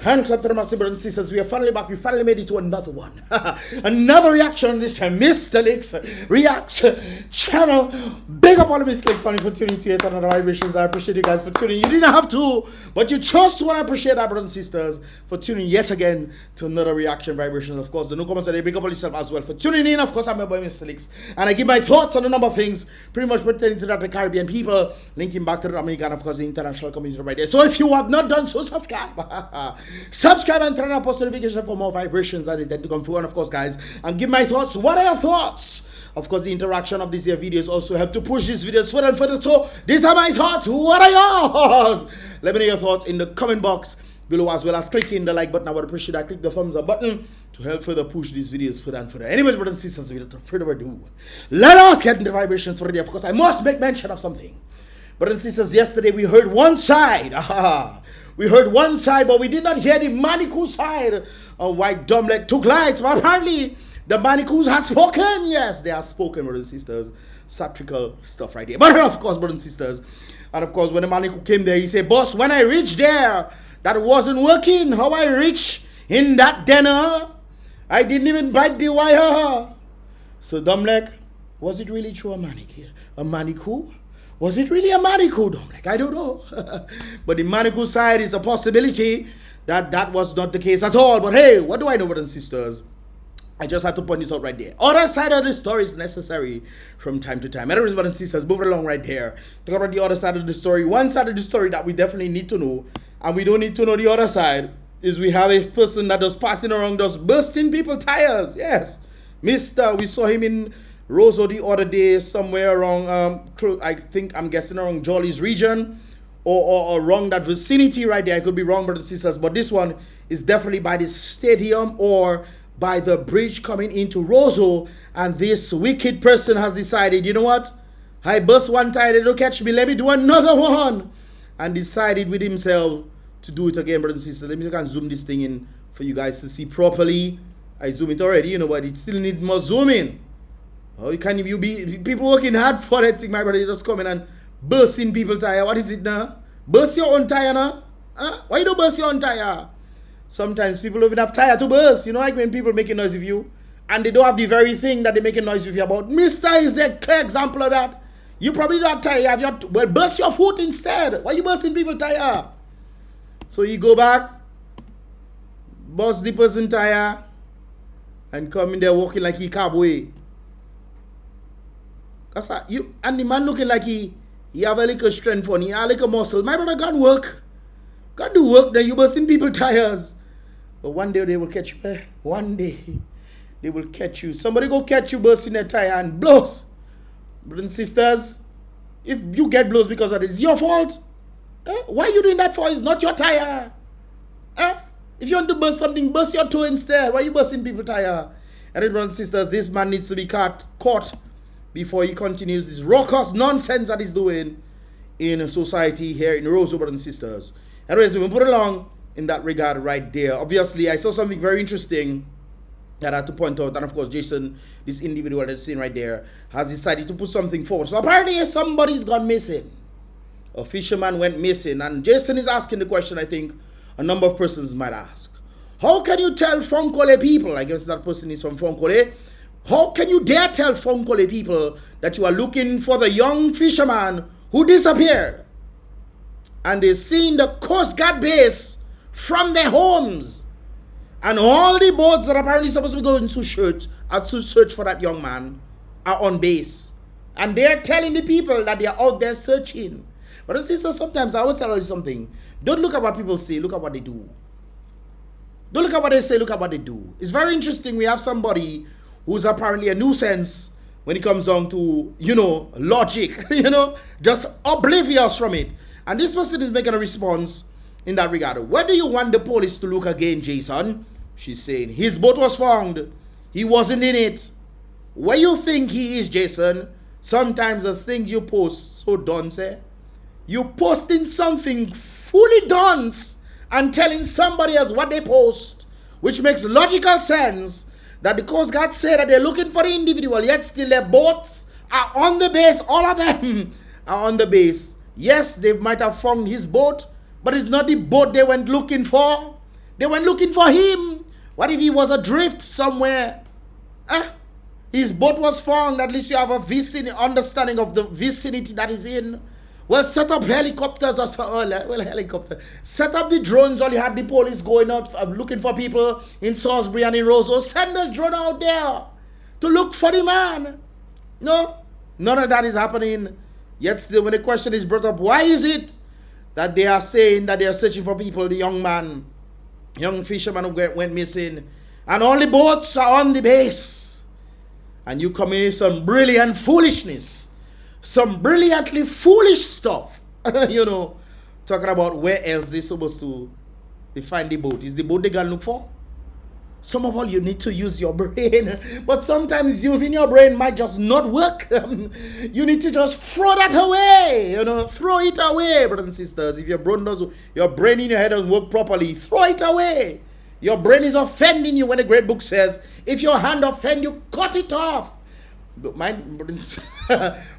Hands up to the massive brothers and sisters. We are finally back. We finally made it to another one. Another reaction on this Mystelics Reacts channel. Big up all the Mystelics family for tuning to yet another vibrations. I appreciate you guys for tuning. You didn't have to, but you chose to. And I appreciate that, brothers and sisters, for tuning yet again to another reaction vibrations. Of course, the newcomers today, big up all yourself as well for tuning in. Of course, I'm your boy Mystelics, and I give my thoughts on a number of things, pretty much pertaining to that the Caribbean people, linking back to the Dominica and of course the international community right there. So if you have not done so, subscribe. Subscribe and turn on post notification for more vibrations that they tend to come through. And of course, guys, and give my thoughts. What are your thoughts? Of course, the interaction of these here videos also help to push these videos further and further. So these are my thoughts. What are yours? Let me know your thoughts in the comment box below, as well as clicking the like button. I would appreciate that. Click the thumbs up button to help further push these videos further and further. Anyways, brothers and sisters, without further ado, let us get into the vibrations for the day. Of course, I must make mention of something. Brothers and sisters, yesterday we heard one side. We heard one side, but we did not hear the Manikou side of why Dominica took lights. But apparently, the Manicous has spoken. Yes, they have spoken, brothers and sisters. Satirical stuff right here. But of course, brothers and sisters, and of course, when the Manikou came there, he said, boss, when I reached there, that wasn't working. How I reached in that dinner, I didn't even bite the wire. So Dominica, was it really true a Manikou? Was it really a Manikou, Dominica? I don't know. But the Manikou side is a possibility that that was not the case at all. But hey, what do I know, brothers and sisters? I just had to point this out right there. Other side of the story is necessary from time to time. Anyways, brothers and sisters, move along right there. Talk about the other side of the story. One side of the story that we definitely need to know, and we don't need to know the other side, is we have a person that was passing around, just bursting people tires. Yes. We saw him in Roseau the other day, somewhere around, I think, I'm guessing around Jolly's region, or around that vicinity right there. I could be wrong, brothers and sisters, but this one is definitely by the stadium or by the bridge coming into Roseau, and this wicked person has decided, you know what? I burst one tire, they don't catch me, let me do another one, and decided with himself to do it again, brothers and sisters. Let me can zoom this thing in for you guys to see properly. I zoom it already, you know, but it still needs more zooming. Oh, you be people working hard for that thing, my brother. You just come in and bursting people tire. What is it now? Burst your own tire now? Huh? Why you don't burst your own tire? Sometimes people don't even have tire to burst. You know, like when people making noise with you and they don't have the very thing that they making noise with you about. Mister is a clear example of that. You probably don't have tire. You have your, well, burst your foot instead. Why you bursting people tire? So you go back, burst the person tire, and come in there walking like he cowboy. That's that. You and the man looking like he have a little strength on, he have a little muscle. My brother can't work. Can't do work, then you bursting people tires. But one day they will catch you. One day they will catch you. Somebody go catch you bursting their tire and blows. Brothers and sisters, if you get blows because of this, it's your fault. Why are you doing that for? It's not your tire. If you want to burst something, burst your toe instead. Why are you bursting people tire? And brothers and sisters, this man needs to be caught before he continues this raucous nonsense that he's doing in society here in Roseau, brothers and sisters. Anyways, we will put along in that regard right there. Obviously, I saw something very interesting that I had to point out. And of course, Jason, this individual that's seen right there, has decided to put something forward. So apparently somebody's gone missing. A fisherman went missing. And Jason is asking the question I think a number of persons might ask. How can you tell Fonkole people, I guess that person is from Fonkole, how can you dare tell Fonkole people that you are looking for the young fisherman who disappeared? And they seen the Coast Guard base from their homes. And all the boats that are apparently supposed to be going to search for that young man are on base. And they're telling the people that they are out there searching. But sometimes I always tell you something. Don't look at what people say, look at what they do. Don't look at what they say, look at what they do. It's very interesting. We have somebody who's apparently a nuisance when it comes down to, you know, logic, you know, just oblivious from it. And this person is making a response in that regard. Where do you want the police to look again, Jason? She's saying, his boat was found. He wasn't in it. Where you think he is, Jason? Sometimes the things you post, so dunce, eh? You posting something fully dunce and telling somebody else what they post, which makes logical sense that the Coast Guard say that they're looking for the individual, yet still their boats are on the base. All of them are on the base. Yes, they might have found his boat, but it's not the boat they went looking for. They went looking for him. What if he was adrift somewhere? His boat was found. At least you have a understanding of the vicinity that he's in. Well, set up helicopters or so. Well, helicopter. Set up the drones. All you had the police going out looking for people in Salisbury and in Roseau. Send a drone out there to look for the man. No, none of that is happening. Yet still, when the question is brought up, why is it that they are saying that they are searching for people, the young fisherman who went missing, and all the boats are on the base, and you come in with some brilliant foolishness, some brilliantly foolish stuff, you know, talking about where else they're supposed to find the boat. Is the boat they gotta look for? Some of all, you need to use your brain, but sometimes using your brain might just not work. You need to just throw that away, you know, throw it away, brothers and sisters. If your brain in your head doesn't work properly, throw it away. Your brain is offending you when the great book says, if your hand offend you, cut it off. But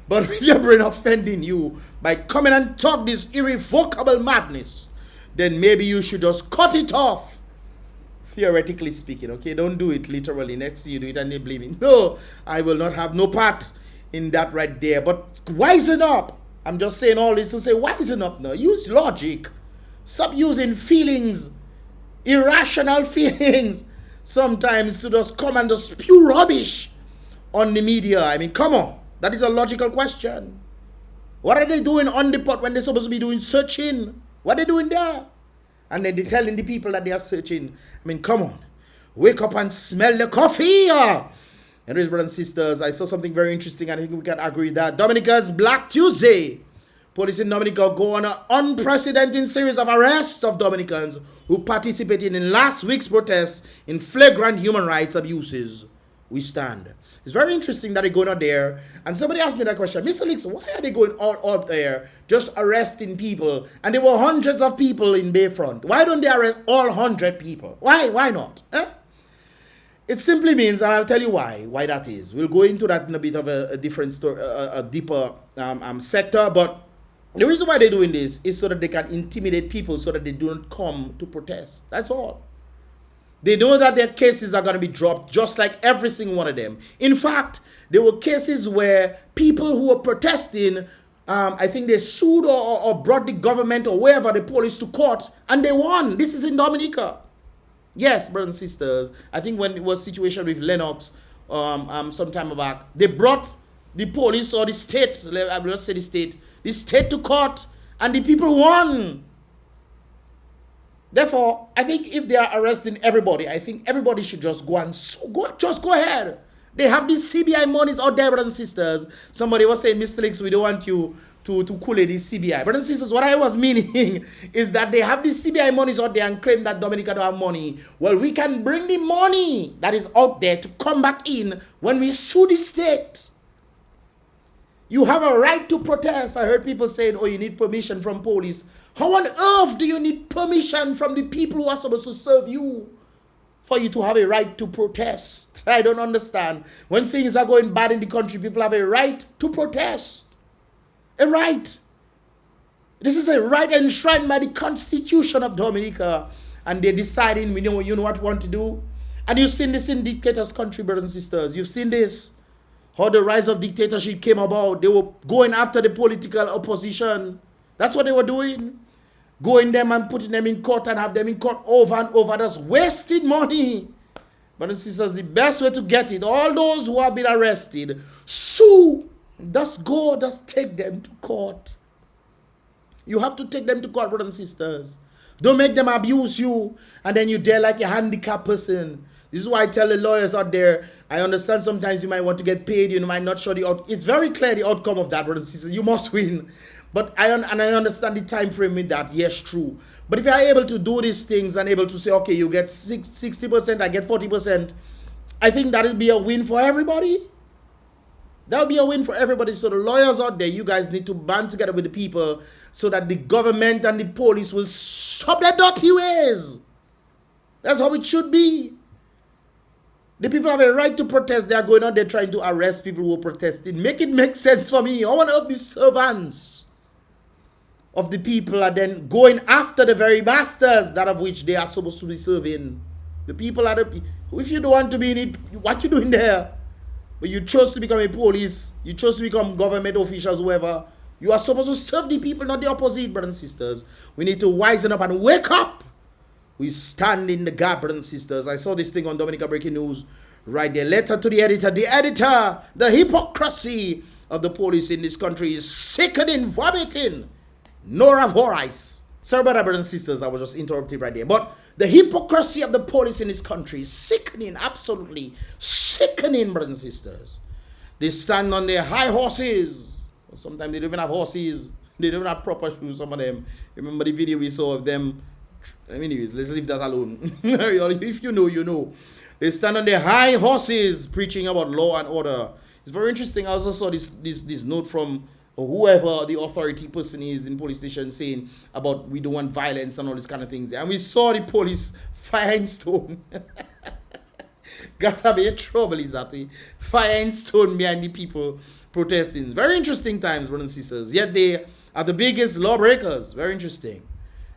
if your brain offending you by coming and talk this irrevocable madness, then maybe you should just cut it off. Theoretically speaking, okay? Don't do it literally. Next thing you do it and they blame me. No, I will not have no part in that right there. But wisen up. I'm just saying all this to say wisen up now. Use logic. Stop using feelings, irrational feelings, sometimes to just come and just spew rubbish on the media. I mean, come on. That is a logical question. What are they doing on the pot when they're supposed to be doing searching? What are they doing there? And then they're telling the people that they are searching. I mean, come on. Wake up and smell the coffee. Anyways, brothers and sisters, I saw something very interesting. And I think we can agree that Dominica's Black Tuesday. Police in Dominica go on an unprecedented series of arrests of Dominicans who participated in last week's protests in flagrant human rights abuses. We stand. It's very interesting that they're going out there. And somebody asked me that question. Mystelics, why are they going all out there just arresting people? And there were hundreds of people in Bayfront. Why don't they arrest all 100 people? Why not? It simply means, and I'll tell you why that is. We'll go into that in a bit of a different story, a deeper sector. But the reason why they're doing this is so that they can intimidate people so that they don't come to protest. That's all. They know that their cases are going to be dropped just like every single one of them. In fact, there were cases where people who were protesting, I think they sued or brought the government or wherever, the police to court, and they won. This is in Dominica. Yes, brothers and sisters. I think when it was a situation with Lennox some time back, they brought the police or the state, I will not say the state to court, and the people won. Therefore, I think if they are arresting everybody, I think everybody should just go and go ahead. They have these CBI monies out there, brothers and sisters. Somebody was saying, Mystelics, we don't want you to cool it, this CBI. Brothers and sisters, what I was meaning is that they have these CBI monies out there and claim that Dominica don't have money. Well, we can bring the money that is out there to come back in when we sue the state. You have a right to protest. I heard people saying, oh, you need permission from police. How on earth do you need permission from the people who are supposed to serve you for you to have a right to protest? I don't understand. When things are going bad in the country, people have a right to protest. A right. This is a right enshrined by the Constitution of Dominica. And they're deciding, you know what we want to do? And you've seen this in dictators' country, brothers and sisters. You've seen this. How the rise of dictatorship came about. They were going after the political opposition. That's what they were doing. Going them and putting them in court and have them in court over and over. That's wasting money. Brothers and sisters, the best way to get it, all those who have been arrested, sue. Just go, just take them to court. You have to take them to court, brothers and sisters. Don't make them abuse you and then you're there like a handicapped person. This is why I tell the lawyers out there, I understand sometimes you might want to get paid, you might not show the outcome. It's very clear the outcome of that, brothers and sisters. You must win. But I understand the time frame with that. Yes, true. But if you are able to do these things and able to say, okay, you get 60%, I get 40%, I think that will be a win for everybody. That will be a win for everybody. So the lawyers out there, you guys need to band together with the people so that the government and the police will stop their dirty ways. That's how it should be. The people have a right to protest. They are going out there trying to arrest people who are protesting. Make it make sense for me. I want to have these servants. of the people are then going after the very masters that of which they are supposed to be serving. The people are the, if you don't want to be in it, what you doing there? But you chose to become a police, you chose to become government officials, whoever. You are supposed to serve the people, not the opposite, brothers and sisters. We need to wisen up and wake up. We stand in the gap, brothers and sisters. I saw this thing on Dominica Breaking News right there. Letter to the editor. The editor, the hypocrisy of the police in this country is sickening, vomiting. Nora Voris. Sorry about that, brothers and sisters. I was just interrupted right there. But the hypocrisy of the police in this country is sickening, absolutely sickening, brothers and sisters. They stand on their high horses. Sometimes they don't even have horses. They don't have proper shoes, some of them. Remember the video we saw of them? Anyways, let's leave that alone. If you know, you know. They stand on their high horses preaching about law and order. It's very interesting. I also saw this note from whoever the authority person is in police station saying about we don't want violence and all these kind of things. And we saw the police fire and stone. Got to be in trouble, is that way? Fire and stone behind the people protesting. Very interesting times, brothers and sisters. Yet they are the biggest lawbreakers. Very interesting.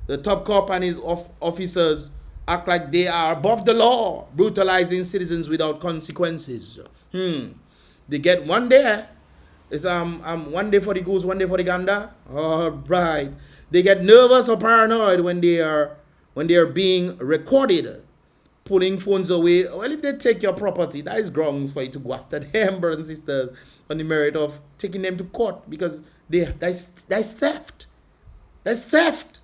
The top cop and his officers act like they are above the law, brutalizing citizens without consequences. They get one day. It's one day for the goose, one day for the gander. All right. They get nervous or paranoid when they are being recorded, pulling phones away. Well, if they take your property, that is grounds for you to go after them, brothers and sisters, on the merit of taking them to court, because that's theft. That's theft.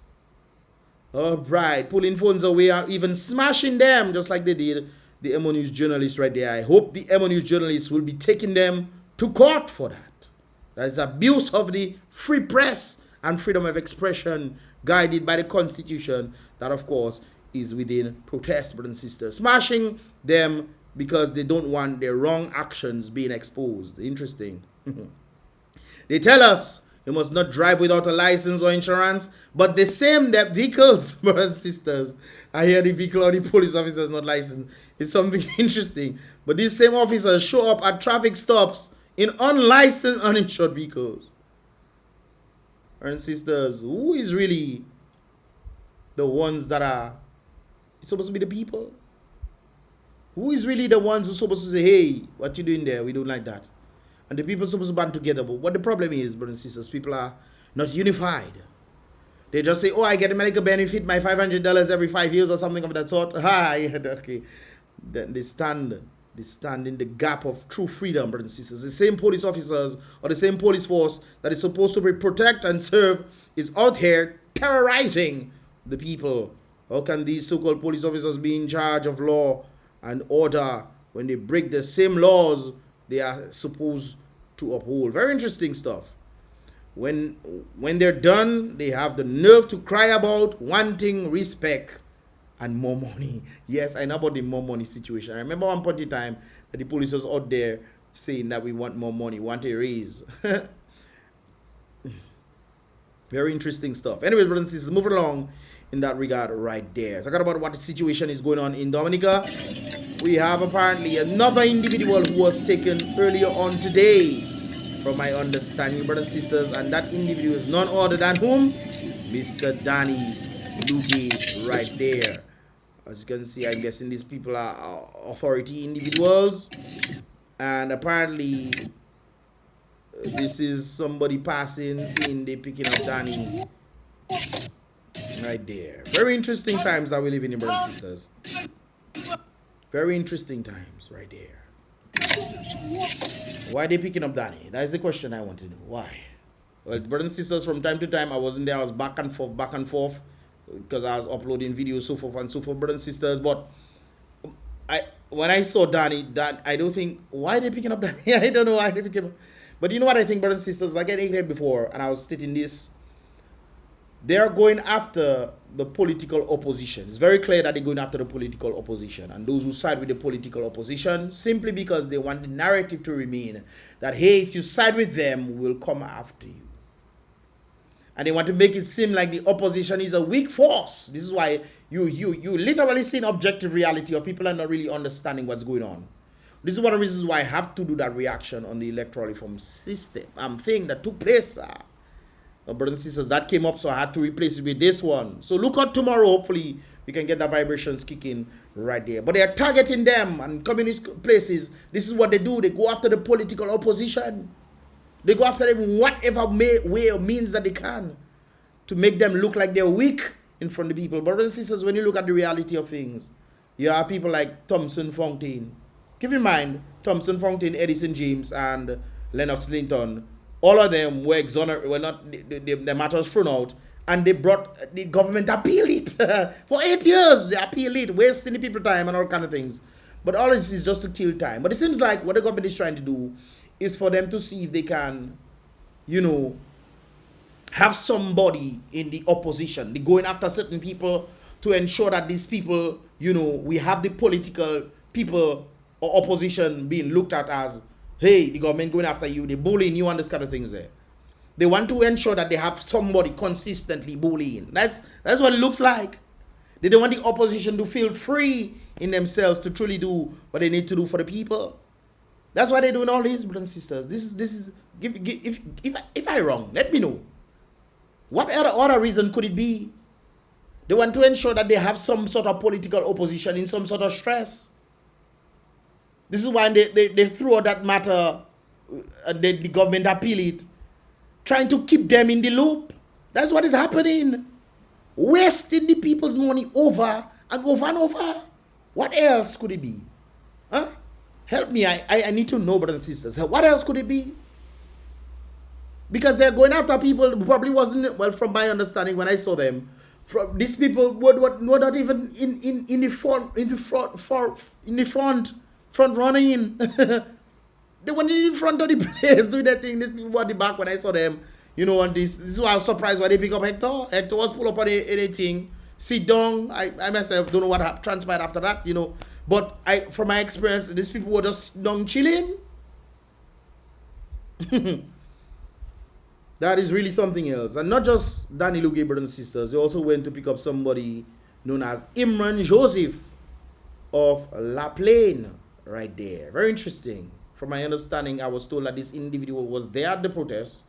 All right, pulling phones away or even smashing them, just like they did the Emo News journalists right there. I hope the Emo News journalists will be taking them to court for that. That is abuse of the free press and freedom of expression guided by the Constitution. That, of course, is within protest, brothers and sisters. Smashing them because they don't want their wrong actions being exposed. Interesting. They tell us you must not drive without a license or insurance, but the same that vehicles, brothers and sisters, I hear the vehicle or the police officers not licensed. It's something interesting. But these same officers show up at traffic stops in unlicensed, uninsured vehicles. Brothers and sisters, who is really the ones that are supposed to be the people? Who is really the ones who are supposed to say, hey, what you doing there? We don't like that. And the people are supposed to band together. But what the problem is, brothers and sisters, people are not unified. They just say, oh, I get a medical benefit, my $500 every 5 years or something of that sort. Yeah, okay. Then they stand in the gap of true freedom, brothers and sisters. The same police officers or the same police force that is supposed to protect and serve is out here terrorizing the people. How can these so-called police officers be in charge of law and order when they break the same laws they are supposed to uphold? Very interesting stuff. When they're done, they have the nerve to cry about wanting respect and more money. Yes, I know about the more money situation. I remember one point in time that the police was out there saying that we want more money, want a raise. Very interesting stuff. Anyways, brothers and sisters, moving along in that regard right there. Talking about what the situation is going on in Dominica. We have apparently another individual who was taken earlier on today, from my understanding, brothers and sisters, and that individual is none other than whom? Mr. Danny Lugie right there. As you can see, I'm guessing these people are authority individuals, and apparently this is somebody passing, seeing they picking up Danny right there. Very interesting times that we live in, brothers and sisters. Very interesting times right there. Why are they picking up Danny? That is the question I want to know. Why? Well, brothers and sisters, from time to time, I wasn't there. I was back and forth, because I was uploading videos, so forth and so forth, brothers and sisters. But when I saw Danny, I don't think, why are they picking up Danny? I don't know why they picking up. But you know what I think, brothers and sisters? Like I said before, and I was stating this, they are going after the political opposition. It's very clear that they're going after the political opposition and those who side with the political opposition, simply because they want the narrative to remain that, hey, if you side with them, we'll come after you. And they want to make it seem like the opposition is a weak force. This is why you literally see an objective reality of people are not really understanding what's going on. This is one of the reasons why I have to do that reaction on the electoral reform system thing that took place brothers and sisters, that came up, so I had to replace it with this one. So look out tomorrow. Hopefully we can get the vibrations kicking right there. But they are targeting them and communist places. This is what they do. They go after the political opposition. They go after them whatever way or means that they can to make them look like they're weak in front of the people. Brothers and sisters, when you look at the reality of things, you have people like Thompson Fontaine. Keep in mind, Thompson Fontaine, Edison James, and Lennox Linton, all of them were exonerated, were not, the matter was thrown out, and they brought, the government appealed it. For 8 years, they appealed it, wasting the people time and all kind of things. But all this is just to kill time. But it seems like what the government is trying to do is for them to see if they can, you know, have somebody in the opposition. They're going after certain people to ensure that these people, you know, we have the political people or opposition being looked at as, hey, the government going after you, they bullying you and this kind of things there. They want to ensure that they have somebody consistently bullying. That's what it looks like. They don't want the opposition to feel free in themselves to truly do what they need to do for the people. That's why they're doing all this, brothers and sisters. This is if I'm wrong, let me know. What other reason could it be? They want to ensure that they have some sort of political opposition in some sort of stress. This is why they threw out that matter, the government appeal it, trying to keep them in the loop. That's what is happening. Wasting the people's money over and over and over. What else could it be? Huh? Help me, I need to know, brothers and sisters. What else could it be? Because they're going after people who probably wasn't, well, from my understanding when I saw them, from these people were not even in the front running. They weren't in front of the place doing that thing. These people were at the back when I saw them. You know, and this is why I was surprised why they pick up Hector. Hector was pulled up on anything. Sit down. I myself don't know what transpired after that, you know. But from my experience, these people were just down chilling. That is really something else. And not just Danny Luge, brothers and sisters. They also went to pick up somebody known as Imran Joseph of La Plaine right there. Very interesting. From my understanding, I was told that this individual was there at the protest,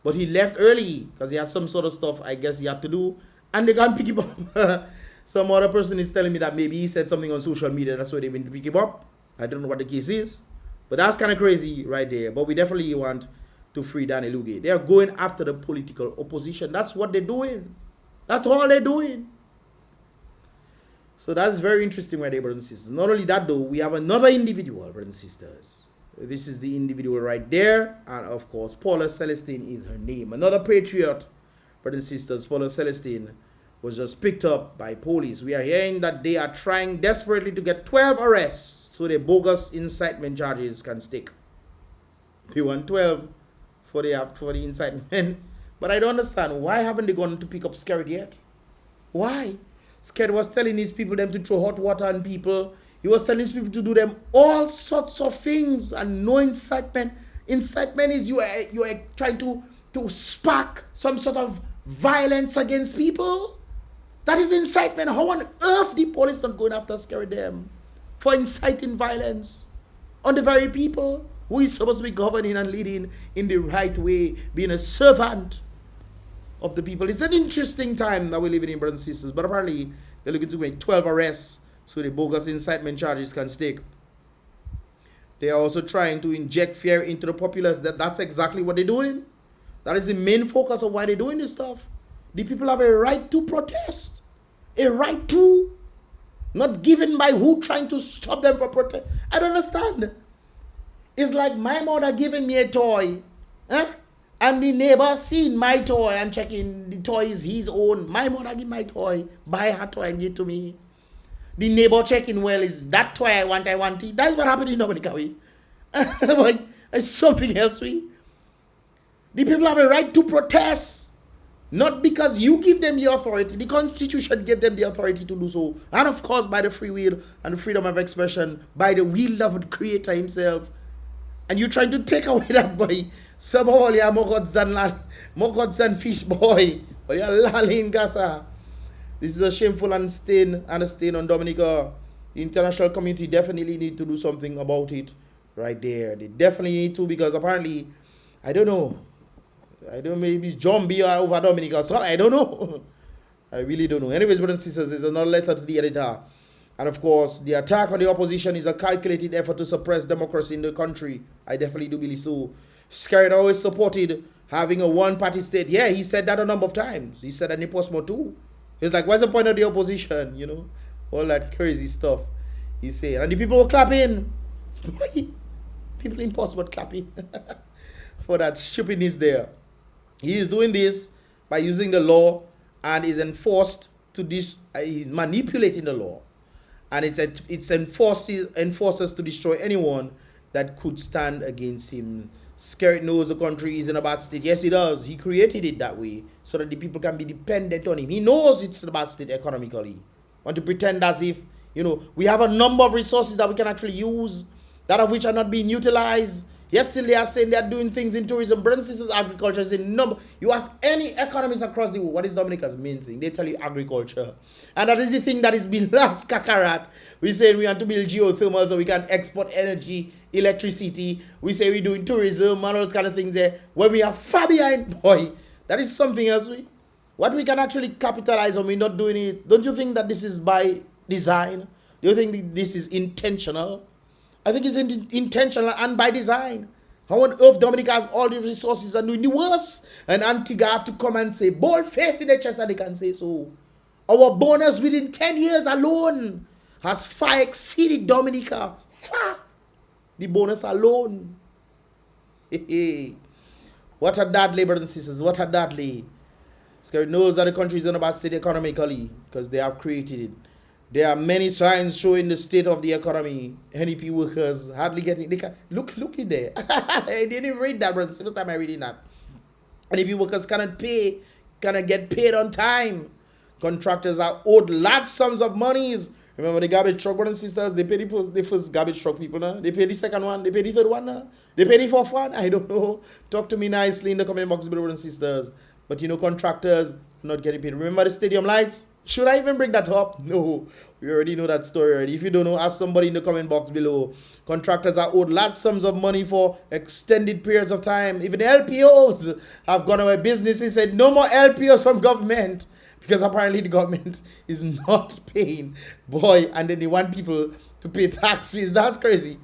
but he left early because he had some sort of stuff I guess he had to do, and they can't pick him up. Some other person is telling me that maybe he said something on social media, that's why they went to pick him up. I don't know what the case is, but that's kind of crazy right there. But we definitely want to free Danny Luge. They are going after the political opposition. That's what they're doing. That's all they're doing. So that's very interesting right there, brothers and sisters. Not only that though, we have another individual, brothers and sisters. This is the individual right there. And of course, Paula Celestine is her name. Another patriot, brothers and sisters. Paula Celestine was just picked up by police. We are hearing that they are trying desperately to get 12 arrests so the bogus incitement charges can stick. They want 12 for the incitement. But I don't understand. Why haven't they gone to pick up SKERRIT yet? Why? SKERRIT was telling these people them to throw hot water on people. He was telling these people to do them all sorts of things and no incitement. Incitement is you are trying to spark some sort of violence against people. That is incitement. How on earth the police not going after SKERRIT them for inciting violence on the very people who is supposed to be governing and leading in the right way, being a servant of the people? It's an interesting time that we're living in, brothers and sisters. But apparently they're looking to make 12 arrests so the bogus incitement charges can stick. They are also trying to inject fear into the populace. That's exactly what they're doing. That is the main focus of why they're doing this stuff. The people have a right to protest. A right to. Not given by who trying to stop them from protest. I don't understand. It's like my mother giving me a toy. And the neighbor seeing my toy and checking the toy is his own. My mother give my toy. Buy her toy and give it to me. The neighbor checking, well, is that toy I want it. That's what happened in Dominica. It's something else. The people have a right to protest. Not because you give them the authority. The Constitution gave them the authority to do so. And of course, by the free will and the freedom of expression, by the will of the Creator himself. And you're trying to take away that boy. Somehow, you are more gods than fish, boy. Or you are lalling gasa. This is a shameful and a stain on Dominica. The international community definitely need to do something about it right there. They definitely need to, because apparently, I don't know. I don't know, maybe it's John B. or over Dominica or something. I don't know. I really don't know. Anyways, brothers and sisters, there's another letter to the editor. And of course, the attack on the opposition is a calculated effort to suppress democracy in the country. I definitely do believe so. SKERRIT always supported having a one-party state. Yeah, he said that a number of times. He said that in Postmo too. He's like, what's the point of the opposition? You know, all that crazy stuff he's saying. And the people were clapping. People in Postmo clapping for that stupidness there. He is doing this by using the law and is enforced to this. He's manipulating the law. And it's enforces to destroy anyone that could stand against him. SKERRIT knows the country is in a bad state. Yes, he does. He created it that way so that the people can be dependent on him. He knows it's in a bad state economically. Want to pretend as if, you know, we have a number of resources that we can actually use, that of which are not being utilized. Yesterday they are saying they are doing things in tourism. Brothers and sisters, agriculture is in number. You ask any economist across the world, what is Dominica's main thing? They tell you agriculture. And that is the thing that is being lost, Kakarat. We say we want to build geothermal so we can export energy, electricity. We say we're doing tourism and all those kind of things there. When we are far behind, boy, that is something else. What we can actually capitalize on, we're not doing it. Don't you think that this is by design? Do you think that this is intentional? I think it's intentional and by design. How on earth Dominica has all the resources and doing the worst? And Antigua have to come and say, bold face in the chest, and they can say so. Our bonus within 10 years alone has far exceeded Dominica. Far. The bonus alone. What a deadly, brothers and sisters. What a deadly. SKERRIT knows that the country is in a bad state economically because they have created it. There are many signs showing the state of the economy. NEP workers hardly getting. They can look in there. I didn't even read that, brother. First time I reading that. NEP workers cannot get paid on time. Contractors are owed large sums of monies. Remember the garbage truck, brothers and sisters? They pay the first garbage truck people now. They pay the second one. They pay the third one now. They pay the fourth one. I don't know. Talk to me nicely in the comment box, brothers and sisters. But you know, contractors are not getting paid. Remember the stadium lights? Should I even bring that up? No. We already know that story already. If you don't know, ask somebody in the comment box below. Contractors are owed large sums of money for extended periods of time. Even LPOs have gone away. Businesses said no more LPOs from government because apparently the government is not paying. Boy, and then they want people to pay taxes. That's crazy.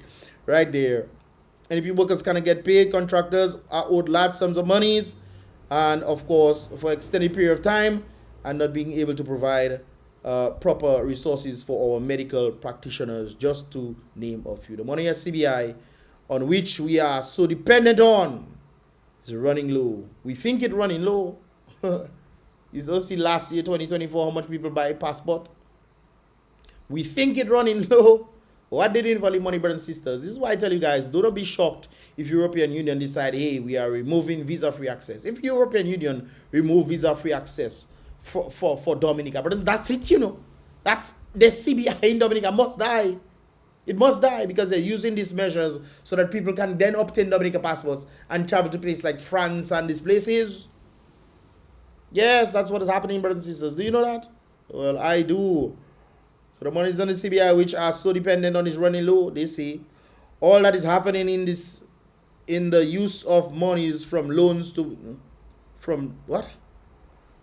Right there. And if workers cannot get paid, contractors are owed large sums of monies. And of course, for extended period of time, and not being able to provide proper resources for our medical practitioners, just to name a few. The money at CBI, on which we are so dependent on, is running low. We think it's running low. You don't see last year, 2024, how much people buy a passport? We think it's running low. What did involve money, brothers and sisters? This is why I tell you guys, do not be shocked if European Union decide, hey, we are removing visa-free access. If European Union remove visa-free access for Dominica, but that's it, you know. That's the CBI in Dominica must die. It must die because they're using these measures so that people can then obtain Dominica passports and travel to places like France and these places. Yes, that's what is happening, brothers and sisters. Do you know that? Well, I do. So the money is on the CBI, which are so dependent on is running low. They say all that is happening in the use of monies from loans from what?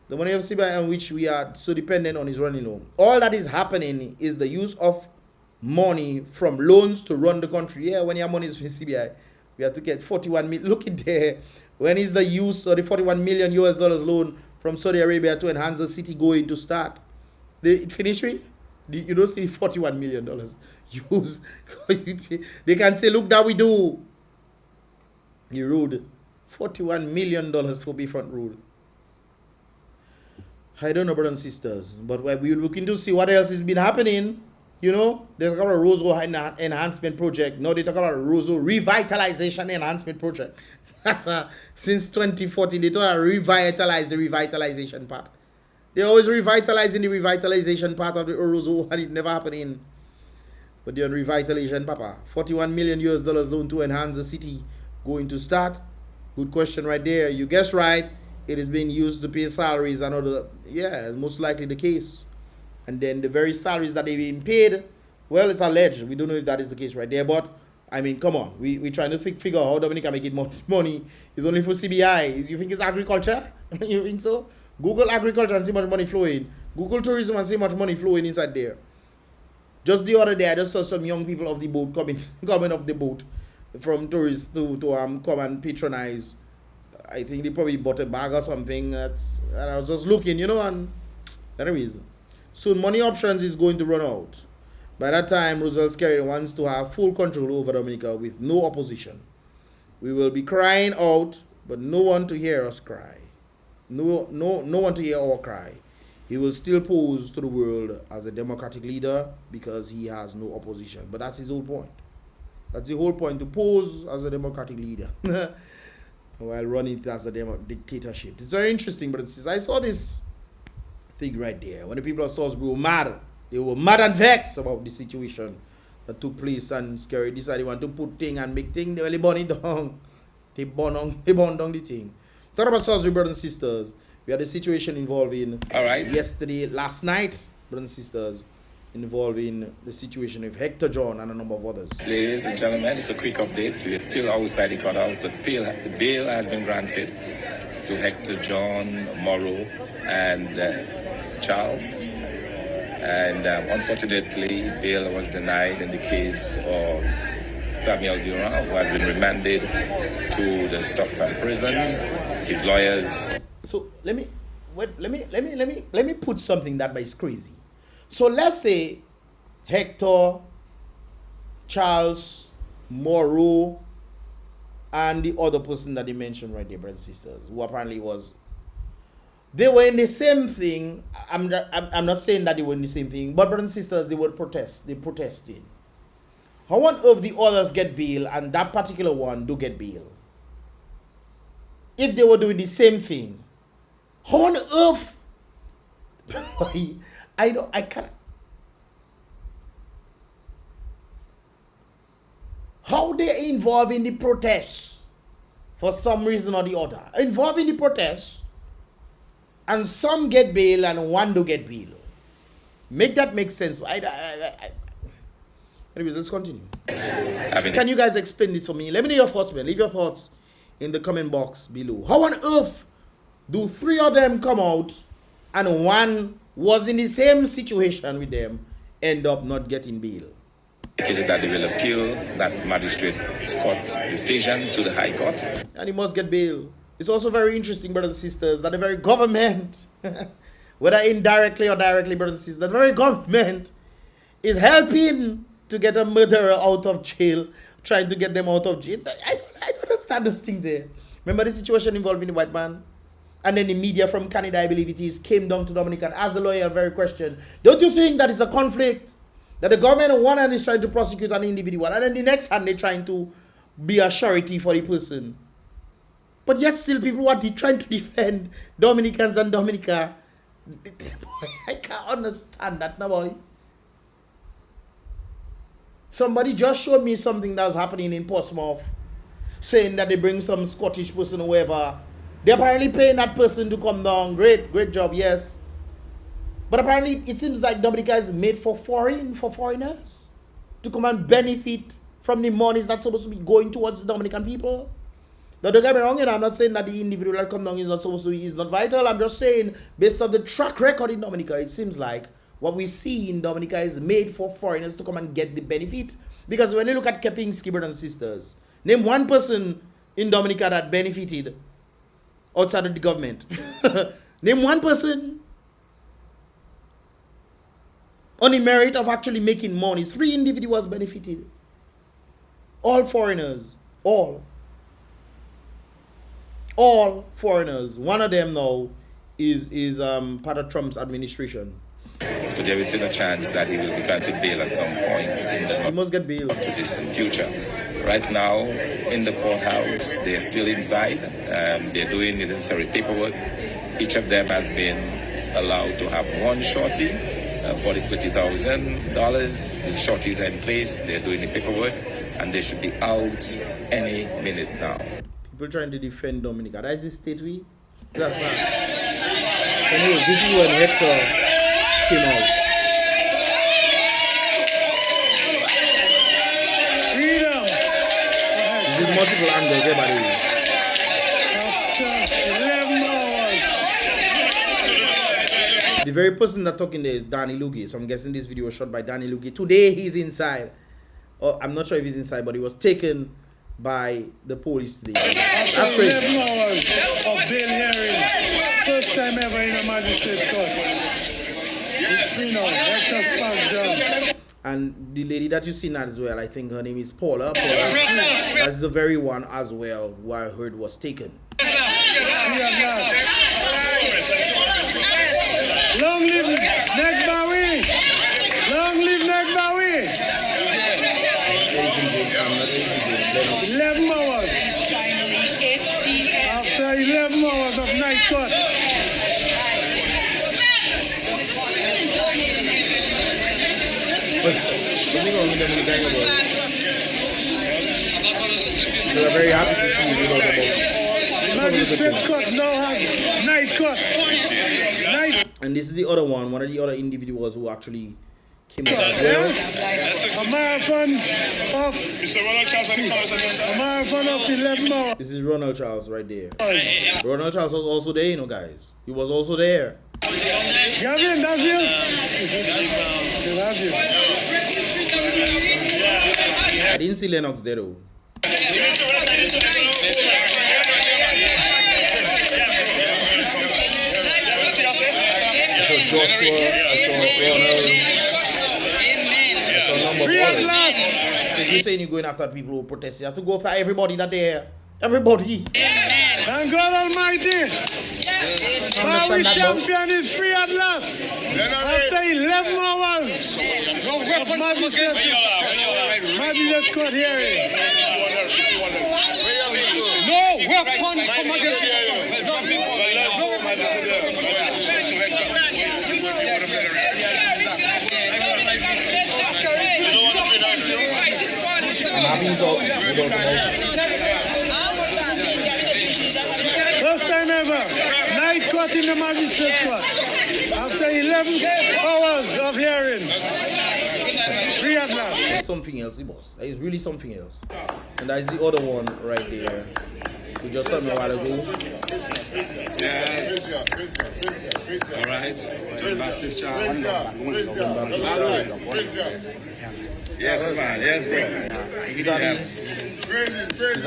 The money of CBI on which we are so dependent on is running low. All that is happening is the use of money from loans to run the country. Yeah, when your money is from CBI, we have to get 41 million. Look at there. When is the use of the 41 million US dollars loan from Saudi Arabia to enhance the city going to start? It finished with? You don't see $41 million use. They can say, look, that we do. You rude. $41 million for Bayfront Road. I don't know, brothers and sisters, but we're looking to see what else has been happening. You know, they talk about Roseau enhancement project. No, they talk about Roseau revitalization enhancement project. That's since 2014, they talk about revitalize the revitalization part. They're always revitalizing the revitalization part of the Roseau, and it never happening. But they're on revitalization, Papa. 41 million US dollars loan to enhance the city going to start. Good question right there. You guessed right. It is being used to pay salaries and other. Yeah, most likely the case. And then the very salaries that they've been paid, well, it's alleged. We don't know if that is the case right there. But I mean, come on. We trying to figure out how Dominica make it money. It's only for CBI. You think it's agriculture? You think so? Google agriculture and see much money flowing. Google tourism and see much money flowing inside there. Just the other day, I just saw some young people off the boat coming off the boat from tourists to come and patronize. I think they probably bought a bag or something. And I was just looking, you know, and anyways, soon money options is going to run out. By that time, Roosevelt SKERRIT wants to have full control over Dominica with no opposition. We will be crying out, but no one to hear us cry. No one to hear our cry. He will still pose to the world as a democratic leader because he has no opposition. But that's his whole point. That's the whole point, to pose as a democratic leader while running it as a dictatorship. It's very interesting, but I saw this thing right there. When the people of Salisbury were mad, they were mad and vexed about the situation that took place, and SKERRIT decided they want to put thing and make thing. They really burn it down. They burn down the thing. Talk about Salisbury, brothers and sisters. We had a situation involving last night, brothers and sisters, involving the situation with Hector John and a number of others. Ladies and gentlemen, it's a quick update. We're still outside the courthouse, but the bail has been granted to Hector John, Morrow, and Charles. And unfortunately, bail was denied in the case of Samuel Durand, who has been remanded to the Stockton prison. His lawyers. So let me put something that is crazy. So let's say Hector, Charles, Morrow, and the other person that they mentioned right there, brothers and sisters, who apparently they were in the same thing. I'm not saying that they were in the same thing, but brothers and sisters, they would protest. They protested. How on earth the others get bail and that particular one do get bail? If they were doing the same thing, how on earth? I can't. How they involved in the protests for some reason or the other. Involved in the protests, and some get bail and one do get bail. Make that make sense. Anyways, let's continue. Can you guys explain this for me? Let me know your thoughts, man. Leave your thoughts in the comment box below. How on earth do three of them come out and one was in the same situation with them end up not getting bail? That they will appeal that magistrate court's decision to the High Court. And he must get bail. It's also very interesting, brothers and sisters, that the very government, whether indirectly or directly, brothers and sisters, the very government is helping to get a murderer out of jail, trying to get them out of jail. I don't understand this thing there. Remember the situation involving the white man? And then the media from Canada, I believe it is, came down to Dominica and asked the lawyer a very question. Don't you think that is a conflict? That the government on one hand is trying to prosecute an individual, and then the next hand they're trying to be a surety for the person. But yet still people are trying to defend Dominicans and Dominica. Boy, I can't understand that now, boy. Somebody just showed me something that was happening in Portsmouth, saying that they bring some Scottish person or whoever. They're apparently paying that person to come down. Great job, yes. But apparently it seems like Dominica is made for foreigners to come and benefit from the monies that's supposed to be going towards the Dominican people. Now don't get me wrong, I'm not saying that the individual that come down is not supposed to be, is not vital. I'm just saying, based on the track record in Dominica, it seems like what we see in Dominica is made for foreigners to come and get the benefit. Because when you look at Keping's brothers and sisters, name one person in Dominica that benefited outside of the government. Name one person on the merit of actually making money. 3 individuals benefited. All foreigners. All foreigners. One of them now is part of Trump's administration. So there is still a chance that he will be granted bail at some point in the he must get bail. not too distant future. Right now, in the courthouse, they're still inside. They're doing the necessary paperwork. Each of them has been allowed to have one shorty for the $50,000. The shorties are in place. They're doing the paperwork, and they should be out any minute now. People trying to defend Dominica. That is the state we. That's not. Anyway, this is when Hector came out. Freedom! multiple angles, everybody. After 11 hours. The very person that talking there is Danny Lugie. So I'm guessing this video was shot by Danny Lugie. Today he's inside. Oh, I'm not sure if he's inside, but he was taken by the police today. That's crazy. 11 hours of bail hearing. First time ever in a magistrate court. It's free now. Hector SPAGGS done. And the lady that you see now as well, I think her name is Paula. That's the very one as well who I heard was taken. Free at last. Long live Negbawi! Long live Negbawi! 11 hours. After 11 hours of night court. We are very happy to see you. Magistrate court now has night court. Night. And this is the other one of the other individuals who actually came out as well. A marathon of 11 hours. This is Ronald Charles right there. Ronald Charles was also there, you know, guys. He was also there. Gavin, that's you? That's you. I didn't see Lennox there though. Joshua, Free at last. So you're saying you're going after people who protest. You have to go after everybody that there. Everybody. Thank God Almighty. Our champion is free at last. After 11 hours of magistrate court hearing. No weapons come against First time ever, night court in the magistrate court. After 11 hours of hearing. Free at last. That's something else, boss. That is really something else. And that is the other one right there. We just saw me a while ago. Yes. All right. John Baptist Charles. Yes, man. Yes, bro. These are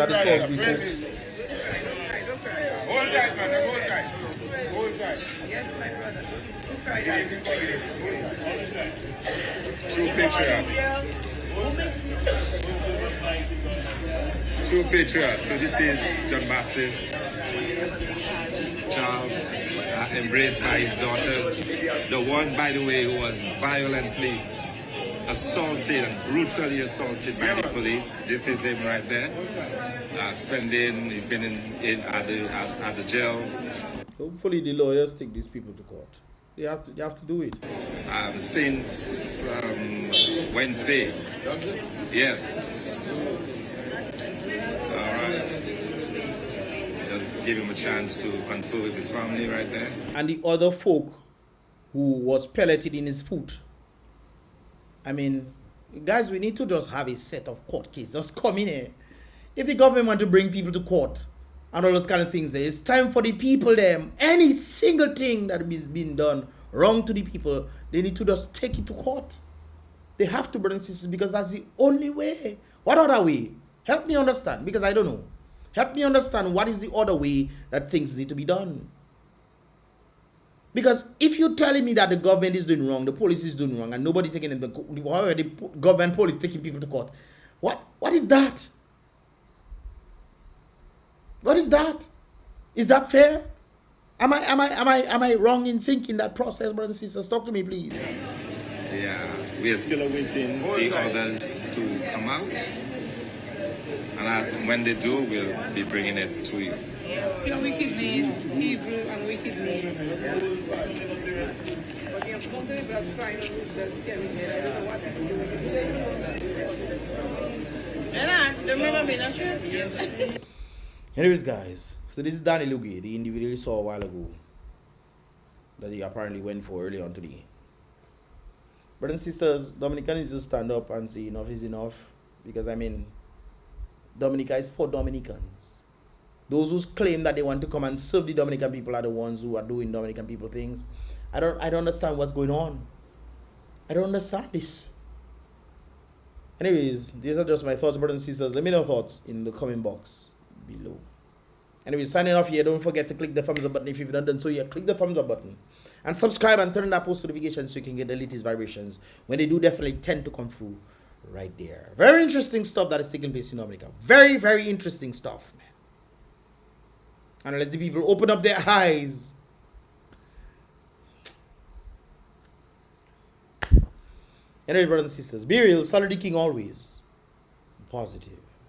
the source folks. Hold tight, man. Hold tight. Hold tight. Yes, my brother. True patriots. True patriots. So this is John Baptist Charles, embraced by his daughters. The one, by the way, who was violently assaulted and brutally assaulted by the police. This is him right there. He's been at the jails. Hopefully the lawyers take these people to court. They have to do it. Since Wednesday. Yes. All right. Just give him a chance to confer with his family right there. And the other folk who was pelleted in his foot. I mean, guys, we need to just have a set of court cases. Just come in here. If the government want to bring people to court and all those kind of things, it's time for the people them. Any single thing that is being done wrong to the people, they need to just take it to court. They have to, brothers and sisters, because that's the only way. What other way? Help me understand, because I don't know. Help me understand what is the other way that things need to be done. Because if you're telling me that the government is doing wrong, the police is doing wrong, and nobody taking them, however the government police taking people to court, what is that? What is that? Is that fair? Am I wrong in thinking that process, brothers and sisters? Talk to me, please. Yeah, we are still awaiting the others to come out. And when they do, we'll be bringing it to you. Yes, pure wickedness, evil and wickedness. But you have to come to the final remember me, not sure? Yes. Anyways, guys, so this is Danny Lugie, the individual you saw a while ago that he apparently went for early on today. Brothers and sisters, Dominica needs to stand up and say enough is enough, because I mean, Dominica is for Dominicans. Those who claim that they want to come and serve the Dominican people are the ones who are doing Dominican people things. I don't understand what's going on. I don't understand this. Anyways, these are just my thoughts, brothers and sisters. Let me know your thoughts in the comment box below. Anyways, signing off here. Don't forget to click the thumbs up button if you've not done so yet. Click the thumbs up button. And subscribe and turn on that post notification so you can get the latest vibrations. When they do, definitely tend to come through right there. Very interesting stuff that is taking place in Dominica. Very, very interesting stuff, man. And let's the people open up their eyes. Anyway, brothers and sisters, be real, solid king always. Positive.